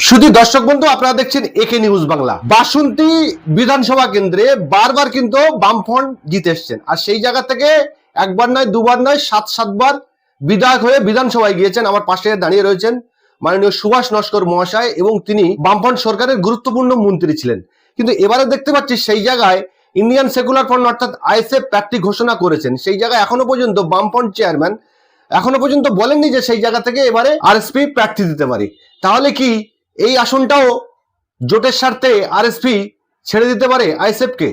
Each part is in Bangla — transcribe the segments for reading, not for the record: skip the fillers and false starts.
শুধু দর্শক বন্ধু, আপনারা দেখছেন একে নিউজ বাংলা। বাসন্তী বিধানসভা কেন্দ্রে বারবার কিন্তু বামফ্রন্ট জিতে এসছেন, আর সেই জায়গা থেকে একবার নয়, দুবার নয়, সাতবার বিধায়ক হয়ে বিধানসভায় গিয়েছেন। আমার পাশে দাঁড়িয়ে রয়েছেন মাননীয় সুভাষ নস্কর মহাশয়, এবং তিনি বামফ্রন্ট সরকারের গুরুত্বপূর্ণ মন্ত্রী ছিলেন। কিন্তু এবারে দেখতে পাচ্ছি সেই জায়গায় ইন্ডিয়ান সেকুলার ফ্রন্ট অর্থাৎ আইএসএফ প্রার্থী ঘোষণা করেছেন। সেই জায়গায় এখনো পর্যন্ত বামফ্রন্ট চেয়ারম্যান এখনো পর্যন্ত বলেননি যে সেই জায়গা থেকে এবারে আরএসপি প্রার্থী দিতে পারি। তাহলে কি এই আসনটাও জোটের স্বার্থে আরএসপি ছেড়ে দিতে পারে আইএসএফ কে?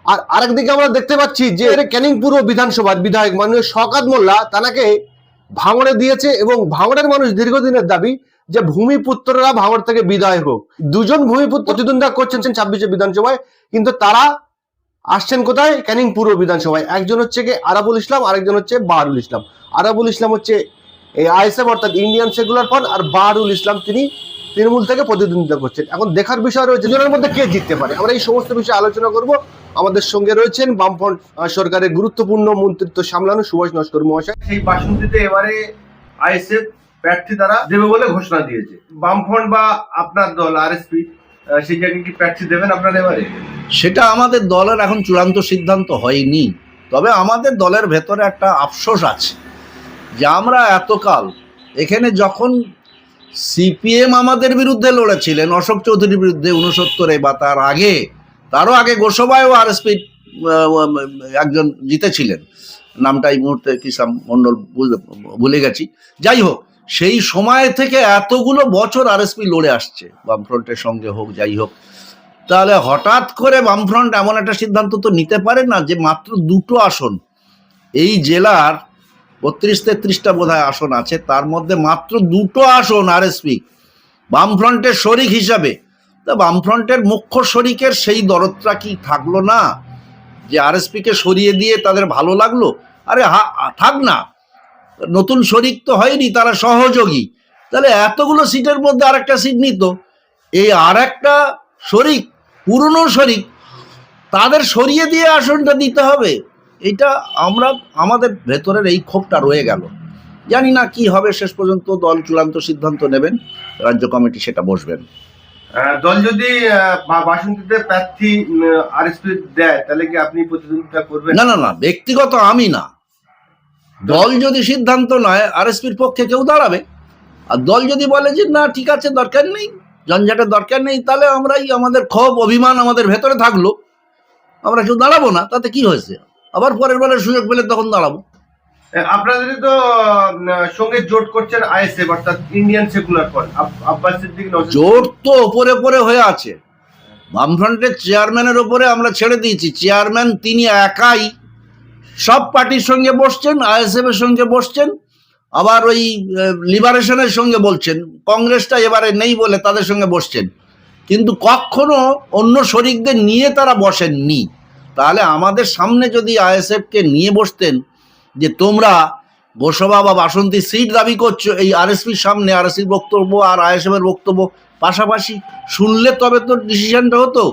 আর আরেকদিকে আমরা দেখতে পাচ্ছি যে ক্যানিং পূর্ব বিধানসভার বিধায়ক মাননীয় শওকত মোল্লা তাকে ভাঙড়ে দিয়েছে, এবং ভাঙড়ের মানুষ দীর্ঘদিনের দাবি যে ভূমিপুত্ররা ভাঙড় থেকে বিদায় হোক। দুজন ভূমিপুত্র প্রতিদ্বন্দ্বিতা করছেন 26 বিধানসভায়, কিন্তু তারা আসছেন কোথায়? ক্যানিং পূর্ব বিধানসভায়। একজন হচ্ছে কি আরাবুল ইসলাম, আরেকজন হচ্ছে বাহারুল ইসলাম। আরাবুল ইসলাম হচ্ছে এই আইএসএফ অর্থাৎ ইন্ডিয়ান সেকুলার ফ্রন্ট, আর বাহারুল ইসলাম তিনি তৃণমূল থেকে প্রতিদ্বন্দ্বিতা করছেন। এখন দেখার বিষয় রয়েছে দুজনের মধ্যে কে জিততে পারে। আমরা এই সমস্ত বিষয়ে আলোচনা করব। আমাদের সঙ্গে রয়েছেন বামফ্রন্ট সরকারের গুরুত্বপূর্ণ মন্ত্রিত্ব সামলানো সুভাষ নস্কর মহাশয়। সেই বাসন্তীতে এবারে আইএসএফ প্রার্থী তারা দেবে বলে ঘোষণা দিয়েছে। বামফ্রন্ট বা আপনার দল আরএসপি সেই জায়গায় কি প্রার্থী দেবেন আপনারা এবারে? সেটা আমাদের দলের এখন চূড়ান্ত সিদ্ধান্ত হয়নি, তবে আমাদের দলের ভেতরে একটা আফসোস আছে যে আমরা এতকাল এখানে যখন সিপিএম আমাদের বিরুদ্ধে লড়েছিলেন অশোক চৌধুরীর বিরুদ্ধে 69-এ বা তার আগে, তারও আগে গোসবায়ও আরএসপি একজন জিতেছিলেন, নামটা এই মুহূর্তে কিসাম মণ্ডল ভুলে গেছি। যাই হোক, সেই সময় থেকে এতগুলো বছর আরএসপি লড়ে আসছে বামফ্রন্টের সঙ্গে হোক যাই হোক। তাহলে হঠাৎ করে বামফ্রন্ট এমন একটা সিদ্ধান্ত তো নিতে পারে না যে মাত্র দুটো আসন, এই জেলার 32-33টা বোধহয় আসন আছে, তার মধ্যে মাত্র দুটো আসন আরএসপি বামফ্রন্টের শরিক হিসাবে। তা বামফ্রন্টের মুখ্য শরিকের সেই দরদটা কি থাকলো না যে আরএসপিকে সরিয়ে দিয়ে তাদের ভালো লাগলো? আরে থাক না, নতুন শরিক তো হয়নি, তারা সহযোগী। তাহলে এতগুলো সিটের মধ্যে আরেকটা সিট নিত, এই আরেকটা শরিক পুরনো শরিক তাদের সরিয়ে দিয়ে আসনটা দিতে হবে। এটা আমরা আমাদের ভেতরের এই ক্ষোভটা রয়ে গেল। জানি না কি হবে, শেষ পর্যন্ত দল চূড়ান্ত সিদ্ধান্ত নেবেন, রাজ্য কমিটি সেটা বসবেন। দল যদি বাসন্তীতে প্রার্থী আরএসপি দেয় তাহলে কি আপনি প্রতিদ্বন্দ্বিতা করবেন? না না না, ব্যক্তিগত আমি না, দল যদি সিদ্ধান্ত নেয় আরএসপির পক্ষে কেউ দাঁড়াবে। আর দল যদি বলে যে না ঠিক আছে, দরকার নেই, ঝঞ্ঝাটের দরকার নেই, তাহলে আমরাই আমাদের ক্ষোভ অভিমান আমাদের ভেতরে থাকলো, আমরা কেউ দাঁড়াবো না, তাতে কি হয়েছে? আবার পরের বেলার সুযোগ পেলে তখন দাঁড়াবো। আপনাদের তো সঙ্গে জোট করছেন আইএসএফ অর্থাৎ Indian secular front, Abbas Siddiqui জোট তো ওপরে ওপরে হয়ে আছে। বামফ্রন্টের চেয়ারম্যানের ওপরে আমরা ছেড়ে দিয়েছি, চেয়ারম্যান তিনি একাই সব পার্টির সঙ্গে বসছেন, আইএসএফ এর সঙ্গে বসছেন, আবার ওই লিবারেশনের সঙ্গে বলছেন, কংগ্রেসটা এবারে নেই বলে তাদের সঙ্গে বসছেন, কিন্তু কখনো অন্য শরিকদের নিয়ে তারা বসেননি। তাহলে আমাদের সামনে যদি আইএসএফকে নিয়ে বসতেন যে তোমরা গোসবা বা বাসন্তী সিট দাবি করছো, এই আরএসপির সামনে আরএসপির বক্তব্য আর আইএসএফের বক্তব্য পাশাপাশি শুনলে তবে তো ডিসিশনটা হতো।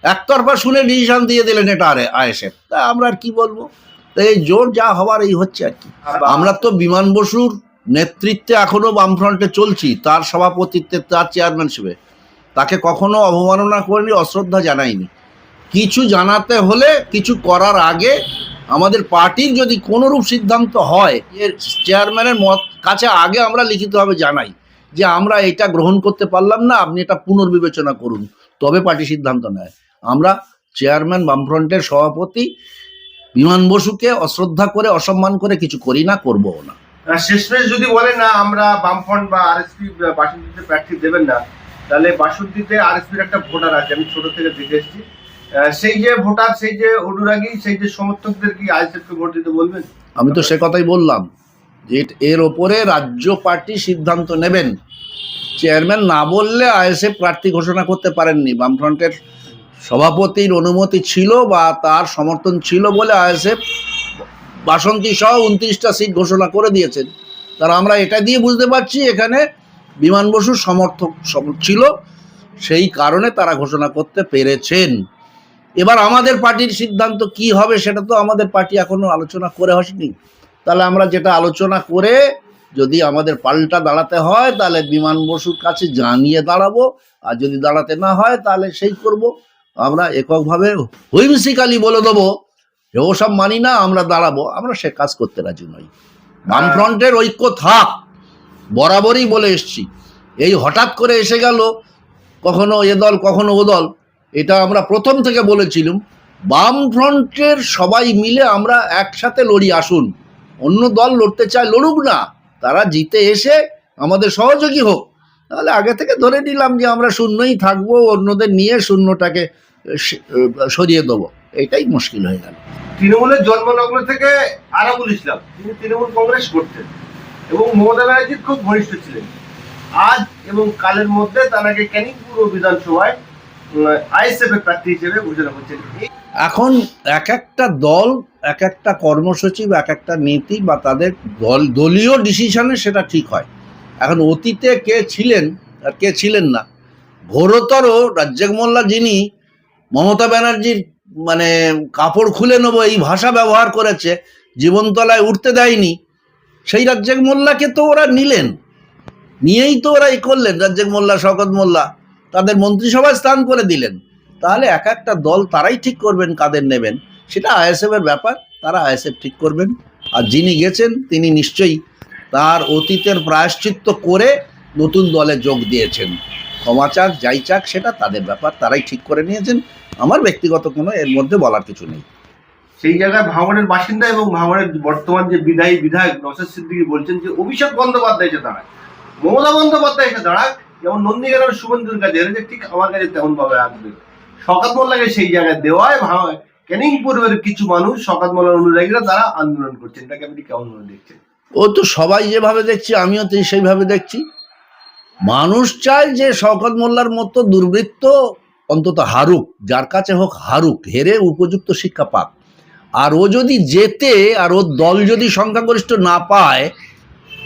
একতরফা শুনে ডিসিশন দিয়ে দিলেন এটা আইএসএফ, তা আমরা আর কি বলবো? তো এই জোর যা হওয়ার এই হচ্ছে আর কি। আমরা তো বিমান বসুর নেতৃত্বে এখনো বামফ্রন্টে চলছি, তার সভাপতিত্বে, তার চেয়ারম্যানশিপে, তাকে কখনো অবমাননা করিনি, অশ্রদ্ধা জানাইনি। কিছু জানাতে হলে কিছু করার আগে আমাদের পার্টির যদি কোনোরূপ সিদ্ধান্ত হয়, এর চেয়ারম্যানের কাছে আগে আমরা লিখিতভাবে জানাই যে আমরা এটা গ্রহণ করতে পারলাম না, আপনি এটা পুনর্বিবেচনা করুন, তবে পার্টি সিদ্ধান্ত নেয়। আমরা চেয়ারম্যান বামফ্রন্টের সভাপতি বিমান বসুকে অশ্রদ্ধা করে অসম্মান করে কিছু করি না, করবো না। শেষমেশ যদি বলেন না আমরা বামফ্রন্ট বা আরএসপি বাসন্তীতে প্রার্থী দেবেন না, তাহলে বাসন্তীতে আরএসপির একটা ভোটার আছে, আমি ছোট থেকে দেখে এসেছি, সেই যে ভোটার, সেই যে অনুরাগী, সেই যে সমর্থকদের কি আইএসএফকে ভোট দিতে বলবেন? আমি তো সে কথাই বললাম যে এর ওপরে রাজ্য পার্টি সিদ্ধান্ত নেবেন। চেয়ারম্যান না বললে আইএসএফ প্রার্থী ঘোষণা করতে পারেননি, বামফ্রন্টের সভাপতির অনুমতি ছিল বা তার সমর্থন ছিল বলে আইএসএফ বাসন্তী সহ 29টা সিট ঘোষণা করে দিয়েছেন। তারা আমরা এটা দিয়ে বুঝতে পারছি এখানে বিমান বসুর সমর্থক ছিল, সেই কারণে তারা ঘোষণা করতে পেরেছেন। এবার আমাদের পার্টির সিদ্ধান্ত কি হবে সেটা তো আমাদের পার্টি এখনো আলোচনা করে হয়নি। তাহলে আমরা যেটা আলোচনা করে যদি আমাদের পাল্টা দাঁড়াতে হয় তাহলে বিমান বসুর কাছে জানিয়ে দাঁড়াবো, আর যদি দাঁড়াতে না হয় তাহলে সেই করব। আমরা এককভাবে হুইমসিক্যালি বলে দেবো যে ওসব মানি না, আমরা দাঁড়াবো, আমরা সে কাজ করতে রাজি নই। বামফ্রন্টের ঐক্য থাক, বরাবরই বলে এসছি। এই হঠাৎ করে এসে গেল কখনো এ দল কখনো ও দল, এটা আমরা প্রথম থেকে বলেছিলাম। বামফ্রন্টের সবাই মিলে আমরা একসাথে লড়ি, আসুন। অন্য দল লড়তে চায় লড়ুক না, তারা জিতে এসে আমাদের সহযোগী হোক। তাহলে আগে থেকে ধরে নিলাম যে আমরা শূন্যই থাকবো, অন্যদের নিয়ে শূন্যটাকে সরিয়ে দেবো, এটাই মুশকিল হয়ে গেল। তৃণমূলের জন্মলগ্ন থেকে আরাবুল ইসলাম তিনি তৃণমূল কংগ্রেস করতেন এবং মমতা ব্যানার্জির খুব ঘনিষ্ঠ ছিলেন। আজ এবং কালের মধ্যে তাকে ক্যানিং পূর্ব বিধানসভায় আইএসএফ এর প্রার্থী হিসেবে ঘোষণা করছেন। এখন এক একটা দল, এক একটা কর্মসূচি বা এক একটা নীতি বা তাদের দলীয় ডিসিশনে সেটা ঠিক হয়। এখন অতীতে কে ছিলেন আর কে ছিলেন না, ঘোরতর রাজ্জাক মোল্লা যিনি মমতা ব্যানার্জির মানে কাপড় খুলে নেবো এই ভাষা ব্যবহার করেছে, জীবনতলায় উঠতে দেয়নি, সেই রাজ্জাক মোল্লাকে তো ওরা নিলেন, নিয়েই তো ওরা করলেন। রাজ্জাক মোল্লা, শওকত মোল্লা তাদের মন্ত্রিসভায় স্থান করে দিলেন। তাহলে এক একটা দল তারাই ঠিক করবেন কাদের নেবেন, সেটা আইএসএফ এর ব্যাপার, তারা আইএসএফ ঠিক করবেন। আর যিনি গেছেন তিনি নিশ্চয়ই তার অতীতের প্রায়শ্চিত্ত করে নতুন দলে যোগ দিয়েছেন। ক্ষমা চাক যাই চাক সেটা তাদের ব্যাপার, তারাই ঠিক করে নিয়েছেন। আমার ব্যক্তিগত কোনো এর মধ্যে বলার কিছু নেই। সেই জায়গায় ভাঙড়ের বাসিন্দা এবং ভাঙড়ের বর্তমান যে বিধায়ক নওশাদ সিদ্দিকী বলছেন যে অভিষেক বন্দ্যোপাধ্যায় এসে দাঁড়ায়, মমতা বন্দ্যোপাধ্যায় এসে দাঁড়াক, যেমন নন্দীগ্রামের শুভেন্দুর কাছে যে ঠিক আমার কাছে তেমন ভাবে আসবে। শওকত মোল্লাকে সেই জায়গায় দেওয়ায় ক্যানিং পূর্বের কিছু মানুষ শওকত মোল্লার অনুরাগীরা তারা আন্দোলন করছেন। এটাকে আপনি কেমন ভাবে দেখছেন? ও তো সবাই যেভাবে দেখছি আমিও তো সেইভাবে দেখছি। মানুষ চায় যে শওকত মোল্লার মতো দুর্বৃত্ত অন্তত হারুক, যার কাছে হোক হারুক, হেরে উপযুক্ত শিক্ষা পাক। আর ও যদি জেতে আর ওর দল যদি সংখ্যাগরিষ্ঠ না পায়,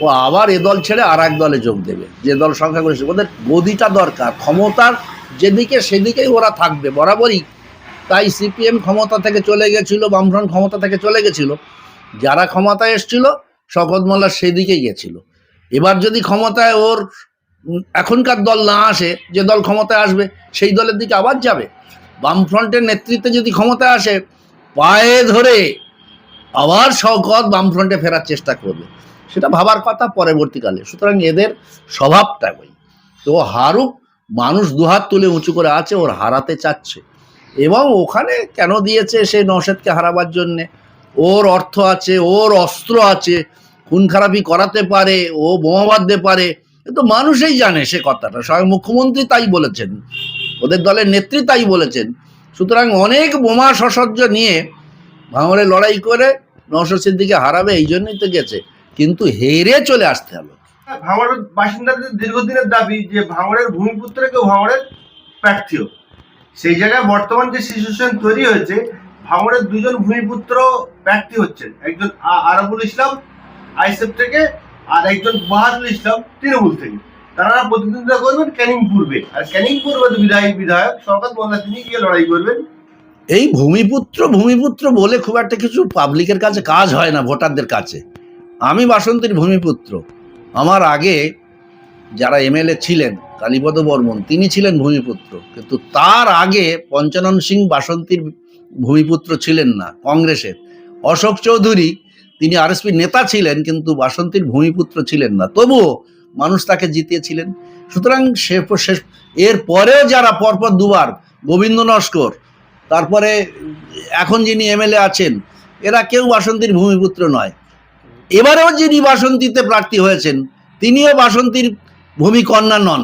ও আবার এ দল ছেড়ে আর এক দলে যোগ দেবে, যে দল সংখ্যাগরিষ্ঠ। ওদের গদিটা দরকার, ক্ষমতার যেদিকে সেদিকেই ওরা থাকবে বরাবরই। তাই সিপিএম ক্ষমতা থেকে চলে গেছিল, বামফ্রন্ট ক্ষমতা থেকে চলে গেছিল, যারা ক্ষমতায় এসছিল শওকত মোল্লা সেদিকেই গেছিল। এবার যদি ক্ষমতায় ওর এখনকার দল না আসে, যে দল ক্ষমতায় আসবে সেই দলের দিকে আবার যাবে। বামফ্রন্টের নেতৃত্বে যদি ক্ষমতায় আসে, পায়ে ধরে আবার শওকত বামফ্রন্টে ফেরার চেষ্টা করবে, সেটা ভাবার কথা পরবর্তীকালে। সুতরাং এদের স্বভাবটা ওই তো, হারুক, মানুষ দুহাত তুলে উঁচু করে আছে, ওর হারাতে চাচ্ছে। এবং ওখানে কেন দিয়েছে সে নওশাদকে হারাবার জন্যে, ওর অর্থ আছে, ওর অস্ত্র আছে, খুন খারাপি করাতে পারে, ও বোমা বাঁধতে পারে, এ তো মানুষই জানে সে কথাটা। স্বয়ং মুখ্যমন্ত্রী তাই বলেছেন, ওদের দলের নেত্রী তাই বলেছেন। সুতরাং অনেক বোমা সসজ্জ নিয়ে ভাঙড়ে লড়াই করে নওশাদ সিদ্দিকীকে হারাবে, এই জন্যই তো গেছে, কিন্তু হেরে চলে আসতে হবে। ভাঙড়ের বাসিন্দাদের দীর্ঘদিনের দাবি যে ভাঙড়ের ভূমিপুত্র কেউ ভাঙড়ের প্রার্থী হোক। সেই জায়গায় বর্তমান যে সিচুয়েশন তৈরি হয়েছে, ভাঙড়ের দুজন ভূমিপুত্র প্রার্থী হচ্ছেন, একজন আরাবুল ইসলাম আইএসএফ থেকে আর একজন বাহাদুল ইসলাম তৃণমূল থেকে। তারা প্রতিদ্বন্দ্বিতা করবেন ক্যানিং পূর্বে, আর ক্যানিং পূর্বের বিধায়ক শওকত মোল্লা তিনি গিয়ে লড়াই করবেন। এই ভূমিপুত্র বলে খুব একটা কিছু পাবলিকের কাছে কাজ হয় না, ভোটারদের কাছে। আমি বাসন্তীর ভূমিপুত্র, আমার আগে যারা এমএলএ ছিলেন, কালীপদ বর্মন তিনি ছিলেন ভূমিপুত্র, কিন্তু তার আগে পঞ্চানন সিং বাসন্তীর ভূমিপুত্র ছিলেন না কংগ্রেসের। অশোক চৌধুরী তিনি আরএসপি নেতা ছিলেন, কিন্তু বাসন্তীর ভূমিপুত্র ছিলেন না, তবুও মানুষ তাকে জিতিয়েছিলেন। সুতরাং এর পরেও যারা পরপর দুবার, গোবিন্দ নস্কর, তারপরে এখন যিনি এমএলএ আছেন, এরা কেউ বাসন্তীর ভূমিপুত্র নয়। এবারেও যিনি বাসন্তীতে প্রার্থী হয়েছেন তিনিও বাসন্তীর ভূমিকন্যা নন,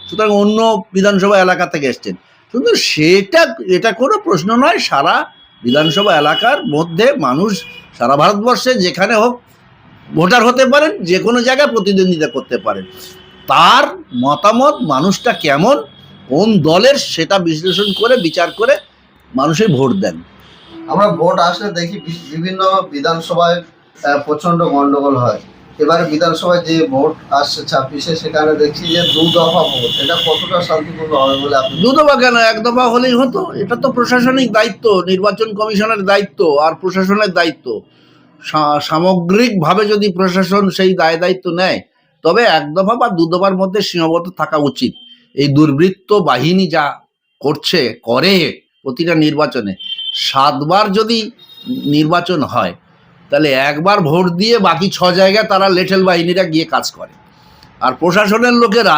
সুতরাং অন্য বিধানসভা এলাকা থেকে এসছেন। কিন্তু এটা কোনো প্রশ্ন নয়। সারা বিধানসভা এলাকার মধ্যে মানুষ সারা ভারতবর্ষে যেখানে হোক ভোটার হতে পারেন, যে কোনো জায়গায় প্রতিদ্বন্দ্বিতা করতে পারেন। তার মতামত মানুষটা কেমন, কোন দলের, সেটা বিশ্লেষণ করে বিচার করে মানুষই ভোট দেন। আমরা ভোট আসলে দেখি বিভিন্ন বিধানসভায় প্রচন্ড গন্ডগোল হয়। এবারে বিধানসভায় যে ভোট আসছে 26-এ, সেখানে দেখছি যে 2 দফা ভোট। এটা কতটা শান্তিপূর্ণ হবে বলে আপনি? 2 দফা কেন, 1 দফা হলেই হতো। এটা তো প্রশাসনিক দায়িত্ব, নির্বাচন কমিশনের দায়িত্ব আর প্রশাসনের দায়িত্ব। সামগ্রিকভাবে যদি প্রশাসন সেই দায় দায়িত্ব নেয়, তবে এক দফা বা দু দফার মধ্যে সীমাবদ্ধ থাকা উচিত। এই দুর্বৃত্ত বাহিনী যা করে প্রতিটা নির্বাচনে, 7 বার যদি নির্বাচন হয় তাহলে একবার ভোট দিয়ে বাকি 6 জায়গায় তারা লেঠেল বাহিনীরা গিয়ে কাজ করে, আর প্রশাসনের লোকেরা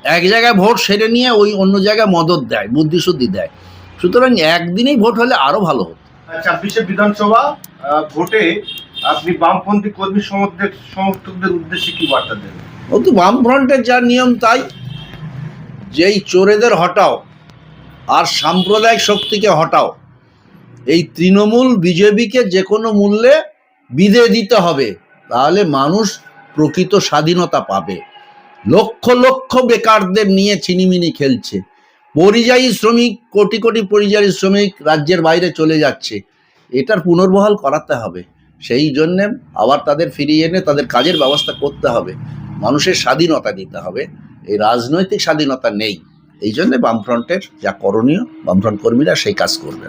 এক জায়গায় ভোট সেরে নিয়ে ওই অন্য জায়গায় মদত দেয়, বুদ্ধিশুদ্ধি দেয়। সুতরাং একদিনেই ভোট হলে আরো ভালো হতো। 26 বিধানসভা ভোটে আপনি বামপন্থী কর্মী সমর্থকদের উদ্দেশ্যে কি বার্তা দেবেন? ও তো বামফ্রন্টের যা নিয়ম তাই, যেই চোরেদের হটাও আর সাম্প্রদায়িক শক্তিকে হটাও, এই তৃণমূল বিজেপিকে যে কোনো মূল্যে বিদায় দিতে হবে, তাহলে মানুষ প্রকৃত স্বাধীনতা পাবে। লক্ষ লক্ষ বেকারদের নিয়ে ছিনিমিনি খেলছে, পরিযায়ী শ্রমিক, কোটি কোটি পরিযায়ী শ্রমিক রাজ্যের বাইরে চলে যাচ্ছে, এটার পুনর্বহাল করাতে হবে। সেই জন্যে আবার তাদের ফিরিয়ে এনে তাদের কাজের ব্যবস্থা করতে হবে, মানুষের স্বাধীনতা দিতে হবে। এই রাজনৈতিক স্বাধীনতা নেই, এই জন্যে বামফ্রন্টের যা করণীয়, বামফ্রন্ট কর্মীরা সেই কাজ করবেন।